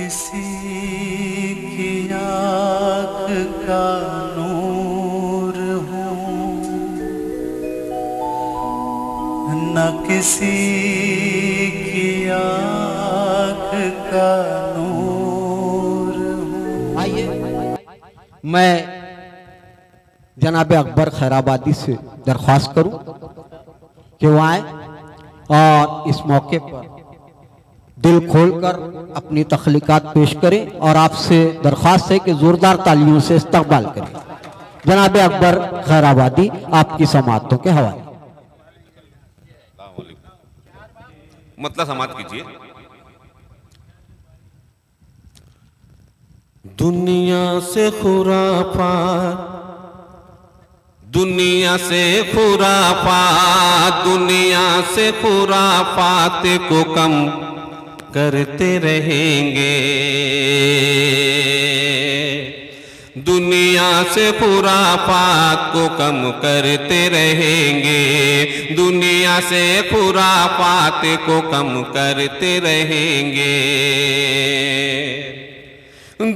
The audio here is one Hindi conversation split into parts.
किसी की आँख का नूर हूँ, न किसी की आँख का नूर हूँ। आइए, मैं जनाब अकबर खैराबादी से दरख्वास्त करूं कि वो आए और इस मौके पर दिल खोलकर अपनी तख्लीकात पेश करें और आपसे दरख्वास्त है कि जोरदार तालियों से इस्तकबाल करें। जनाब अकबर खैराबादी आपकी समाअतों के हवाले। मतलब समाअत कीजिए। दुनिया से खुराफात, दुनिया से खुराफात, दुनिया से खुराफात को कम करते रहेंगे। दुनिया से खुराफात को कम करते रहेंगे। दुनिया से खुराफात को कम करते रहेंगे।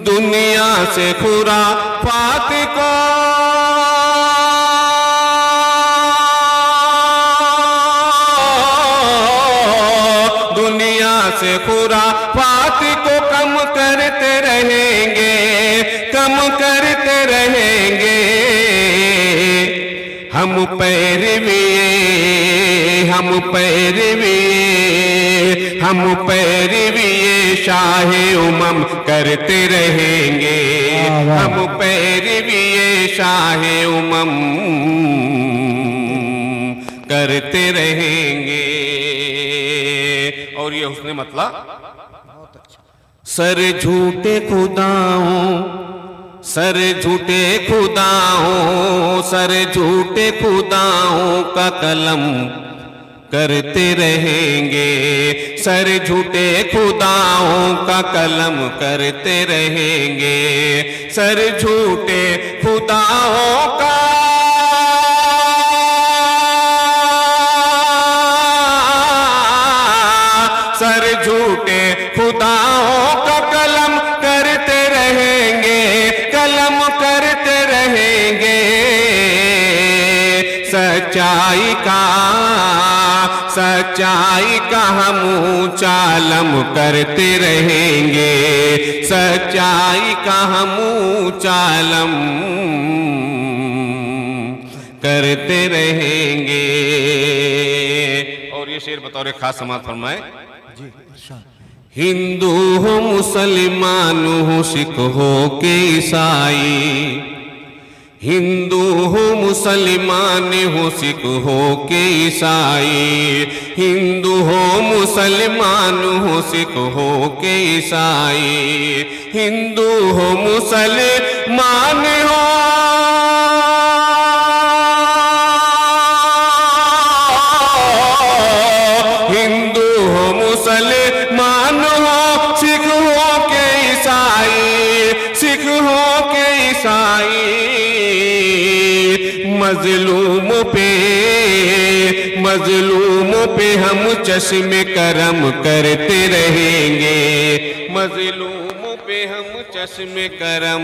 दुनिया से खुराफात को से खुराफात को कम करते रहेंगे, कम करते रहेंगे। हम पैरविए, हम पैरविए, हम पैरविए शाहे उमम करते रहेंगे। हम पैरविए शाहे उमम करते रहेंगे। और ये उसने मतलब सर झूठे खुदाओं, सर झूठे खुदाओं, सर झूठे खुदाओं का कलम करते रहेंगे। सर झूठे खुदाओं का कलम करते रहेंगे। सर झूठे खुदाओं का झूठे खुदाओं का कलम करते रहेंगे, कलम करते रहेंगे। सच्चाई का हम ऊंचालम करते रहेंगे। सच्चाई का हम ऊंचालम करते रहेंगे। और ये शेर बतौर खास समाअत फरमाए। हिंदू हो, मुसलमान हो, सिख हो के ईसाई, हिंदू हो, मुसलमान हो, सिख हो के ईसाई, हिंदू हो, मुसलमान हो, सिख हो के ईसाई, हिंदू हो, मुसलमान हो, हिंदू हो, मुसलमान हो, सिख हो के ईसाई, सिख हो के ईसाई। मजलूम पे हम चश्मे करम करते रहेंगे। मजलूम पे हम चश्मे करम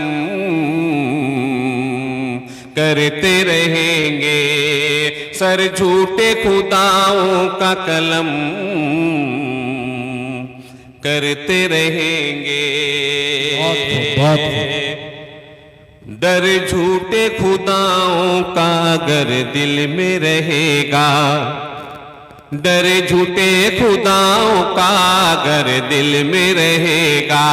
करते रहेंगे। सर झूठे खुदाओं का कलम करते रहेंगे। डर झूठे खुदाओं का अगर दिल में रहेगा, डर झूठे खुदाओं का अगर दिल में रहेगा,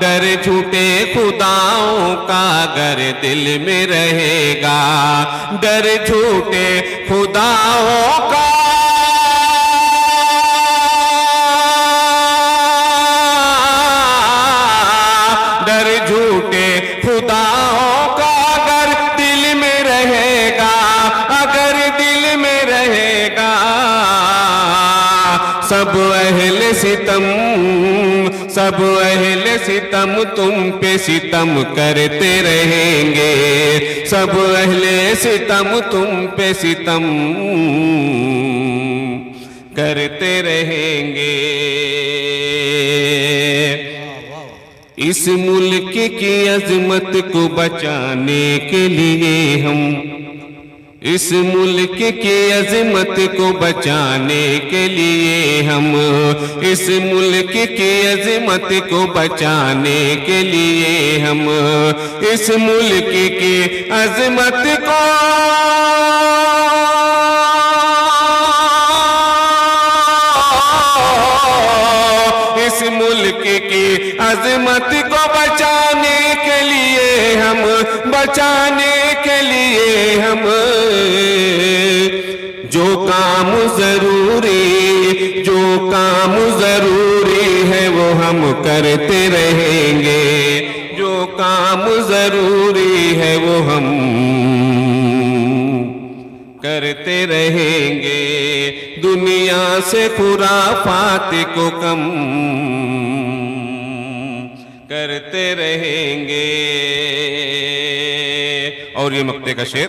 डर झूठे खुदाओं का अगर दिल में रहेगा, डर झूठे खुदाओं का खुदाओं का अगर दिल में रहेगा, अगर दिल में रहेगा, सब अहले सितम, सब अहले सितम तुम पे सितम करते रहेंगे। सब अहले सितम तुम पे सितम करते रहेंगे। इस मुल्क की अजमत को बचाने के लिए हम, इस मुल्क की अजमत को बचाने के लिए हम, इस मुल्क की अजमत को बचाने के लिए हम, इस मुल्क की अजमत को इस मुल्क की अजमत को बचाने के लिए हम, बचाने के लिए हम जो काम जरूरी, जो काम जरूरी है वो हम करते रहेंगे, जो काम जरूरी है वो हम करते रहेंगे। दुनिया से खुराफात को कम करते रहेंगे। और ये मक्ते का शेर,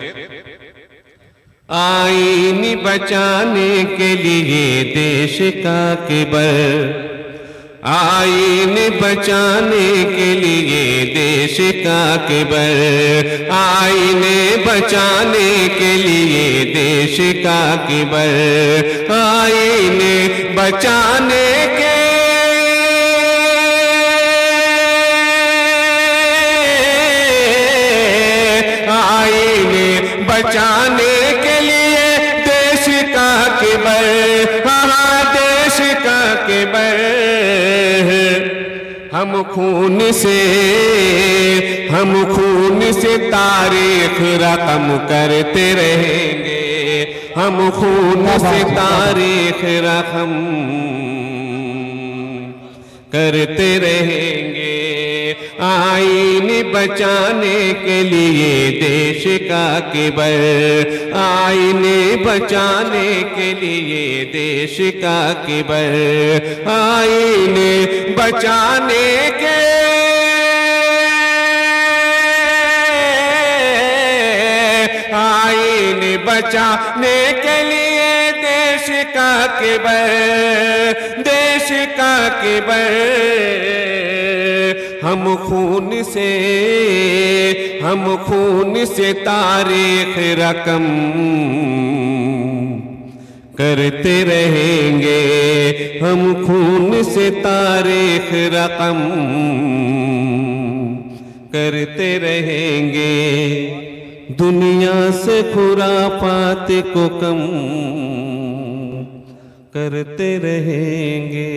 आईन बचाने के लिए देश का किबर, आईन बचाने के लिए देश का किबर, आईन बचाने के लिए देश का किबर, आईन बचाने के बचाने के लिए देश का किबर, हाँ देश का किबर, हम खून से, हम खून से तारीख रकम करते रहेंगे, हम खून से तारीख रकम करते रहेंगे। आईन बचाने के लिए देश का किबर, आईन बचाने के लिए देश का किबर, आईन बचाने के आईन बचाने के लिए देश का किबर, देश का किबर, हम खून से, हम खून से तारीख रकम करते रहेंगे, हम खून से तारीख रकम करते रहेंगे। दुनिया से खुराफात को कम करते रहेंगे।